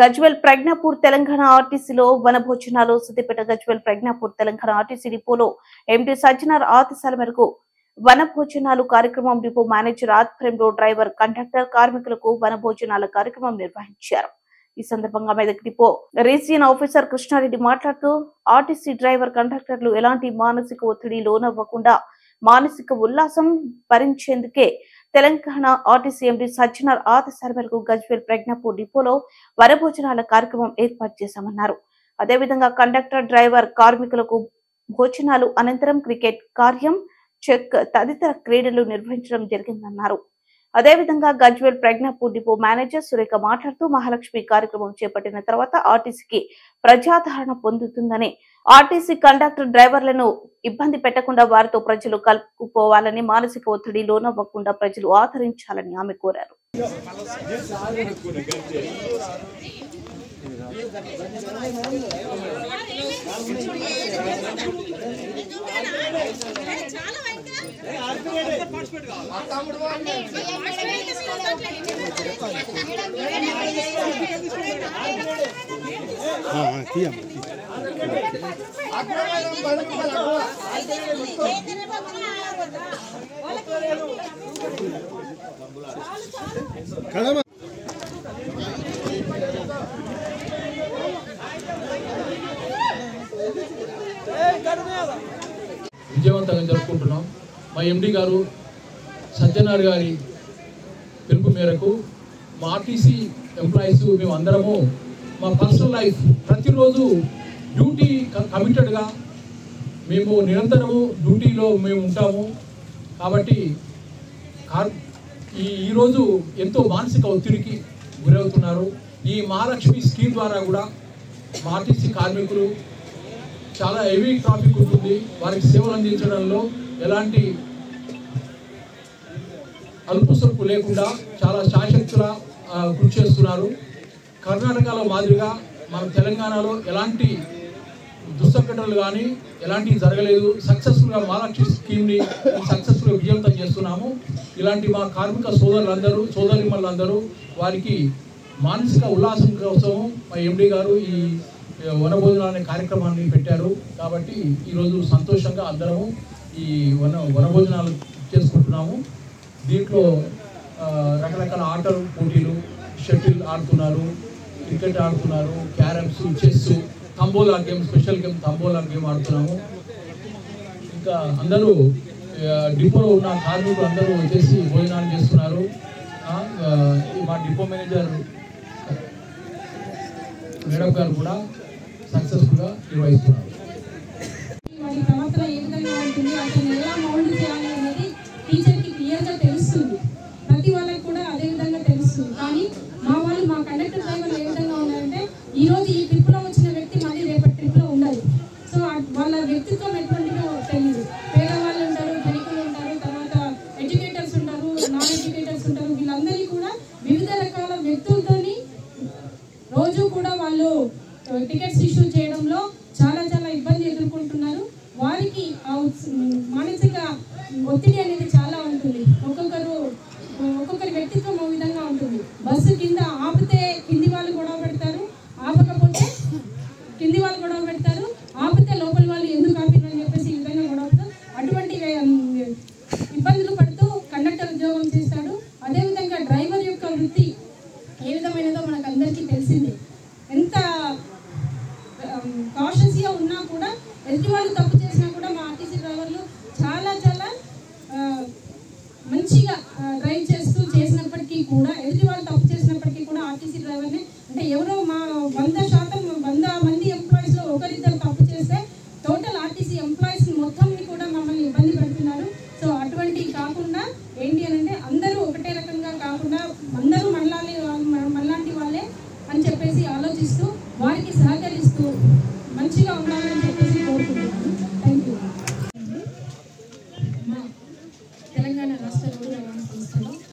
గజ్వేల్ ప్రజ్ఞాపూర్ తెలంగాణ ఆర్టీసీలో వనభోజనాలు సిద్దిపేట గజ్వేల్ ప్రజ్ఞాపూర్ తెలంగాణ ఆర్టీసీ డిపోలో ఎండీ సజ్జనార్ ఆదేశాల మేరకు వనభోజనాలు కార్యక్రమం డిపో మేనేజర్ ఆధ్వర్యంలో డ్రైవర్ కండక్టర్ కార్మికులకు వనభోజనాల కార్యక్రమం నిర్వహించారు. ఈ సందర్భంగా Medak depot region officer Krishnareddy మాట్లాడుతూ ఆర్టీసీ డ్రైవర్ కండక్టర్లు ఎలాంటి మానసిక ఒత్తిడి లోనవ్వకుండా మానసిక ఉల్లాసం భరించేందుకే తెలంగాణ ఆర్టీసీ ఎండీ సజ్జనార్ ఆదేశాల మేరకు గజ్వేల్ ప్రజ్ఞాపూర్ డిపోలో వనభోజనాల కార్యక్రమం ఏర్పాటు చేశామన్నారు. అదేవిధంగా కండక్టర్ డ్రైవర్ కార్మికులకు భోజనాలు అనంతరం క్రికెట్ కార్యం చెక్ తదితర క్రీడలు నిర్వహించడం జరిగిందన్నారు. అదేవిధంగా గజ్వేల్ ప్రజ్ఞాపూర్ డిపో మేనేజర్ సురేఖ మాట్లాడుతూ మహాలక్ష్మి కార్యక్రమం చేపట్టిన తర్వాత ఆర్టీసీకి ప్రజాదరణ పొందుతుందని, ఆర్టీసీ కండక్టర్ డ్రైవర్లను ఇబ్బంది పెట్టకుండా వారితో ప్రజలు కలుపుకుపోవాలని, మానసిక ఒత్తిడి లోనవ్వకుండా ప్రజలు ఆదరించాలని ఆమె కోరారు. విజయవంతంగా జరుపుకుంటున్నాం. మా ఎండి గారు సజ్జనార్ గారి పిలుపు మేరకు మా ఆర్టీసీ ఎంప్లాయీస్ మేము అందరము మా పర్సనల్ లైఫ్ ప్రతిరోజు డ్యూటీ కమిటెడ్గా మేము నిరంతరము డ్యూటీలో మేము ఉంటాము. కాబట్టి ఈరోజు ఎంతో మానసిక ఒత్తిడికి గురవుతున్నారు. ఈ మహాలక్ష్మి స్కీమ్ ద్వారా కూడా మా ఆర్టీసీ కార్మికులు చాలా హెవీ ట్రాఫిక్ ఉంటుంది, వారికి సేవలు అందించడంలో ఎలాంటి అలుపు సొలుపు లేకుండా చాలా శాశక్తులా కృషి చేస్తున్నారు. కర్ణాటకలో మాదిరిగా మన తెలంగాణలో ఎలాంటి దుస్సంఘటనలు కానీ ఎలాంటివి జరగలేదు. సక్సెస్ఫుల్గా మహాలక్ష్మి స్కీమ్ని సక్సెస్ఫుల్గా విజయవంతం చేస్తున్నాము. ఇలాంటి మా కార్మిక సోదరులందరూ సోదరిమణులందరూ వారికి మానసిక ఉల్లాసం కోసం మా ఎండి గారు ఈ వనభోజనాలు అనే కార్యక్రమాన్ని పెట్టారు. కాబట్టి ఈరోజు సంతోషంగా అందరము ఈ వనభోజనాలు చేసుకుంటున్నాము. దీంట్లో రకరకాల ఆటలు పోటీలు, షటిల్ ఆడుతున్నారు, క్రికెట్ ఆడుతున్నారు, carroms, chess, tambola game, special game tambola game ఆడుతున్నాము. ఇంకా అందరూ డిపోలో ఉన్న కార్మికులు అందరూ వచ్చేసి భోజనాలు చేస్తున్నారు. మా డిపో మేనేజర్ మేడం గారు కూడా సక్సెస్ఫుల్గా నిర్వహిస్తున్నారు. వారి ప్రవర్తన ఏ విధంగా ఉంటుంది, అతను ఎలా మౌల్డ్ చేయాలి అనేది టీచర్కి క్లియర్గా తెలుస్తుంది. ప్రతి వాళ్ళకి కూడా అదే విధంగా తెలుస్తుంది. కానీ మా కండక్టర్ డ్రైవర్లు ఏ విధంగా ఉన్నారంటే, ఈరోజు ఈ ట్రిప్లో వచ్చిన వ్యక్తి మళ్ళీ రేపటి ట్రిప్లో ఉండాలి. సో వాళ్ళ వ్యక్తిత్వం ఎటువంటిదో తెలియదు. పేదవాళ్ళు ఉంటారు, ధనికులు ఉంటారు, తర్వాత ఎడ్యుకేటర్స్ ఉంటారు, నాన్ ఎడ్యుకేటర్స్ ఉంటారు. వీళ్ళందరినీ కూడా వివిధ రకాల వ్యక్తులతోని రోజు కూడా వాళ్ళు టికెట్స్ ఇష్యూ చేయడంలో చాలా ఇబ్బంది ఎదుర్కొంటున్నారు. వారికి మానసిక ఒత్తిడి అనేది చాలా ఉంటుంది. ఒక్కొక్కరి వ్యక్తిత్వం ఓ విధంగా ఉంటుంది. బస్సు కింద ఆపితే కింది వాళ్ళు గొడవ పెడతారు, ఆపకపోతే కింది వాళ్ళు గొడవ పెడతారు, ఆపితే లోపల వాళ్ళు ఎందుకు ఆపిరు అని చెప్పేసి ఈ విధంగా గొడవ. అటువంటి ఇబ్బందులు పడుతూ కండక్టర్ ఉద్యోగం చేస్తాడు. అదేవిధంగా డ్రైవర్ యొక్క వృత్తి ఏ విధమైనదో మనకు అందరికీ తెలిసింది. ఎంత కాషియస్గా ఉన్నా కూడా, ఎదుటి వాళ్ళు తప్పు చేసినా కూడా మా ఆర్టీసీ డ్రైవర్లు చాలా మంచిగా డ్రైవ్ చేసినప్పటికీ కూడా, ఎదుటి వాళ్ళు తప్పు చేసినప్పటికీ కూడా ఆర్టీసీ డ్రైవర్ని అంటే ఎవరో మా 100 మంది ఎంప్లాయీస్లో ఒకరిద్దరు తప్పు చేస్తే టోటల్ ఆర్టీసీ ఎంప్లాయీస్ మొత్తంని కూడా మమ్మల్ని ఇబ్బంది పెడుతున్నారు. సో అటువంటివి కాకుండా ఏంటి అని అంటే, అందరూ ఒకటే రకంగా కాకుండా అందరూ మనలాంటి వాళ్ళే అని చెప్పేసి ఆలోచిస్తూ